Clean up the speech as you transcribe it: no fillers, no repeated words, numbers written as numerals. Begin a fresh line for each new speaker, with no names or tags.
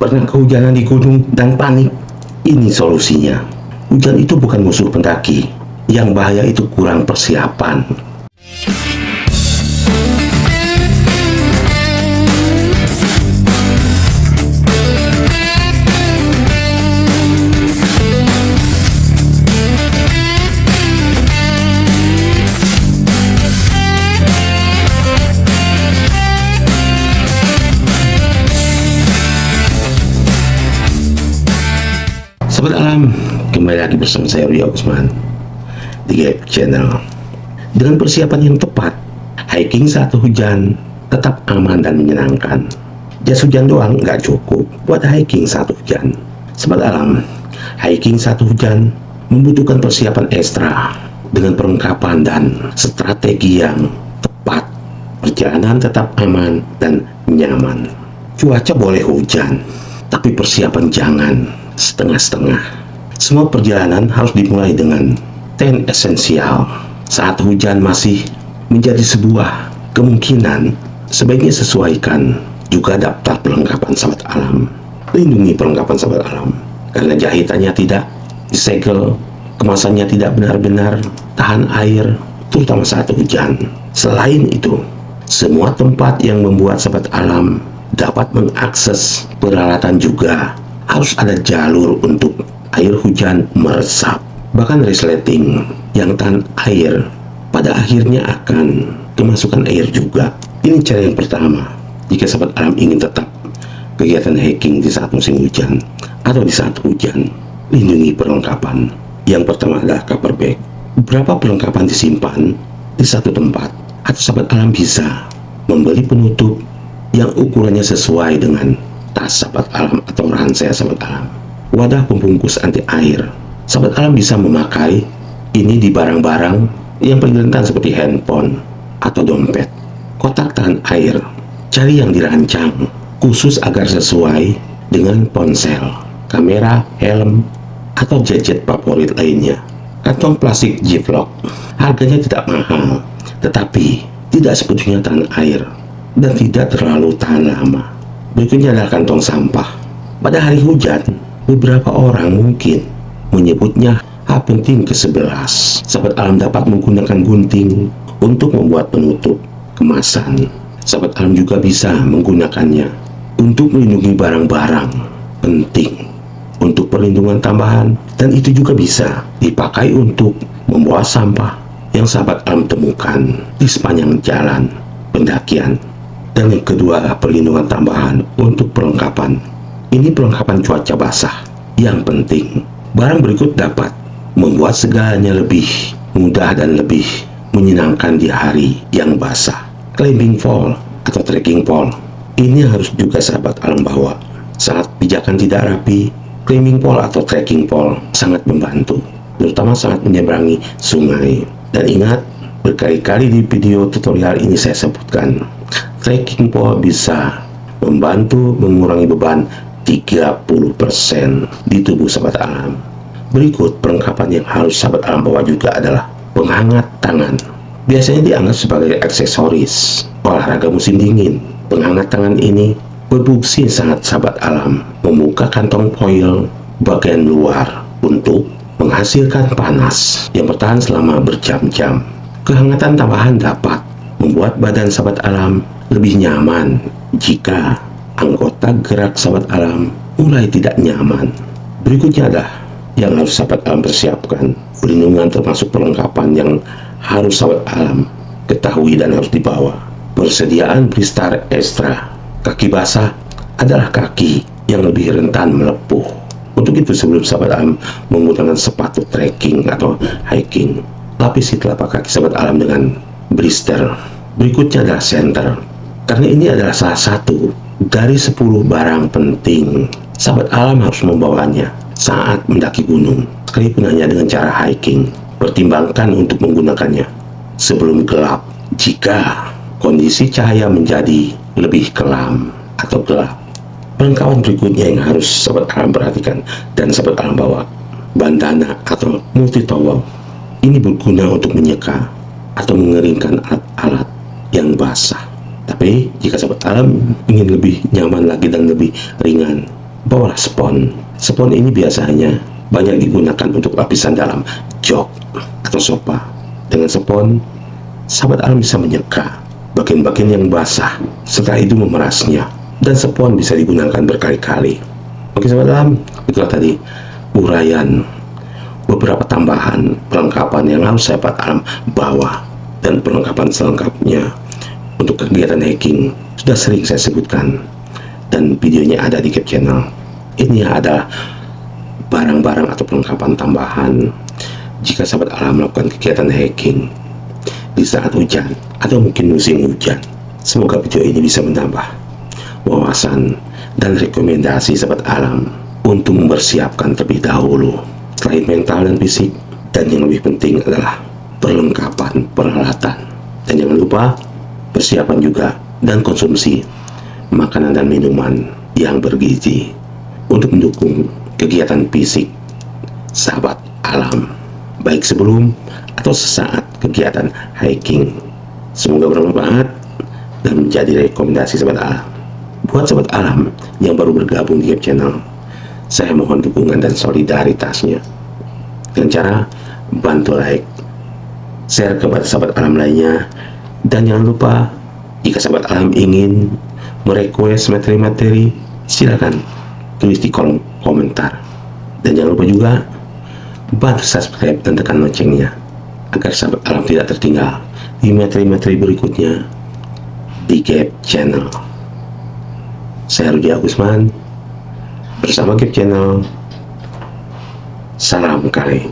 Pernah kehujanan di gunung dan panik? Ini solusinya. Hujan itu bukan musuh pendaki. Yang bahaya itu kurang persiapan. Sobat Alam, kembali lagi bersama saya Rio Usman di Gap Channel. Dengan persiapan yang tepat, hiking saat hujan tetap aman dan menyenangkan. Jas hujan doang nggak cukup buat hiking saat hujan. Sobat Alam, hiking saat hujan membutuhkan persiapan ekstra dengan perlengkapan dan strategi yang tepat. Perjalanan tetap aman dan nyaman. Cuaca boleh hujan, tapi persiapan jangan setengah-setengah. Semua perjalanan harus dimulai dengan 10 esensial. Saat hujan masih menjadi sebuah kemungkinan, sebaiknya sesuaikan juga daftar perlengkapan sahabat alam. Lindungi perlengkapan sahabat alam, karena jahitannya tidak disegel, kemasannya tidak benar-benar tahan air, terutama saat hujan. Selain itu, semua tempat yang membuat sahabat alam dapat mengakses peralatan juga harus ada jalur untuk air hujan meresap. Bahkan resleting yang tahan air pada akhirnya akan kemasukan air juga. Ini cara yang pertama jika sahabat alam ingin tetap kegiatan hiking di saat musim hujan atau di saat hujan. Lindungi perlengkapan. Yang pertama adalah cover bag. Beberapa perlengkapan disimpan di satu tempat, atau sahabat alam bisa membeli penutup yang ukurannya sesuai dengan tas sahabat alam atau ransel sahabat alam. Wadah pembungkus anti air. Sahabat alam bisa memakai ini di barang-barang yang paling rentan seperti handphone atau dompet. Kotak tahan air. Cari yang dirancang khusus agar sesuai dengan ponsel, kamera, helm, atau gadget favorit lainnya. Kantong plastik Ziploc. Harganya tidak mahal, tetapi tidak sepenuhnya tahan air dan tidak terlalu tahan lama. Berikutnya adalah kantong sampah. Pada hari hujan, beberapa orang mungkin menyebutnya hal penting ke-11. Sahabat alam dapat menggunakan gunting untuk membuat penutup kemasan. Sahabat alam juga bisa menggunakannya untuk melindungi barang-barang penting untuk perlindungan tambahan, dan itu juga bisa dipakai untuk membawa sampah yang sahabat alam temukan di sepanjang jalan pendakian. Dan yang kedua adalah perlindungan tambahan untuk perlengkapan. Ini perlengkapan cuaca basah yang penting. Barang berikut dapat membuat segalanya lebih mudah dan lebih menyenangkan di hari yang basah. Climbing pole atau trekking pole. Ini harus juga sahabat alam bawa. Saat pijakan tidak rapi, climbing pole atau trekking pole sangat membantu, terutama saat menyeberangi sungai. Dan ingat, berkali-kali di video tutorial ini saya sebutkan, trekking pole bisa membantu mengurangi beban 30% di tubuh sahabat alam. Berikut perlengkapan yang harus sahabat alam bawa juga adalah penghangat tangan. Biasanya dianggap sebagai aksesoris olahraga musim dingin. Penghangat tangan ini berfungsi sangat sahabat alam, membuka kantong foil bagian luar untuk menghasilkan panas yang bertahan selama berjam-jam. Kehangatan tambahan dapat membuat badan sahabat alam lebih nyaman jika anggota gerak sahabat alam mulai tidak nyaman. Berikutnya adalah yang harus sahabat alam persiapkan. Perlindungan termasuk perlengkapan yang harus sahabat alam ketahui dan harus dibawa. Persediaan blister ekstra. Kaki basah adalah kaki yang lebih rentan melepuh. Untuk itu sebelum sahabat alam menggunakan sepatu trekking atau hiking, lapisi telapak kaki sahabat alam dengan blister. Berikutnya adalah senter, karena ini adalah salah satu dari 10 barang penting sahabat alam harus membawanya saat mendaki gunung. Sekalipun hanya dengan cara hiking, pertimbangkan untuk menggunakannya sebelum gelap. Jika kondisi cahaya menjadi lebih kelam atau gelap, perlengkapan berikutnya yang harus sahabat alam perhatikan dan sahabat alam bawa, bandana atau multi towel. Ini berguna untuk menyeka atau mengeringkan alat-alat yang basah. Tapi jika sahabat alam ingin lebih nyaman lagi dan lebih ringan, Power Spon. Spon ini biasanya banyak digunakan untuk lapisan dalam jok atau sofa. Dengan spon, sahabat alam bisa menyeka bagian-bagian yang basah, setelah itu memerasnya. Dan spon bisa digunakan berkali-kali. Oke sahabat alam, itulah tadi uraian beberapa tambahan perlengkapan yang harus sahabat alam bawa. Dan perlengkapan selengkapnya untuk kegiatan hiking sudah sering saya sebutkan, dan videonya ada di Cap Channel. Ini adalah barang-barang atau perlengkapan tambahan jika sahabat alam melakukan kegiatan hiking di saat hujan atau mungkin musim hujan. Semoga video ini bisa menambah wawasan dan rekomendasi sahabat alam untuk mempersiapkan terlebih dahulu selain mental dan fisik, dan yang lebih penting adalah perlengkapan peralatan. Dan jangan lupa persiapan juga dan konsumsi makanan dan minuman yang bergizi untuk mendukung kegiatan fisik sahabat alam, baik sebelum atau sesaat kegiatan hiking. Semoga bermanfaat dan menjadi rekomendasi sahabat alam. Buat sahabat alam yang baru bergabung di Cap Channel, saya mohon dukungan dan solidaritasnya dengan cara bantu like, share kepada sahabat alam lainnya, dan jangan lupa jika sahabat alam ingin merequest materi-materi, silakan tulis di kolom komentar. Dan jangan lupa juga bantu subscribe dan tekan loncengnya agar sahabat alam tidak tertinggal di materi-materi berikutnya di Cap Channel. Saya Rudi Agusman bersama Cap Channel. Salam kali.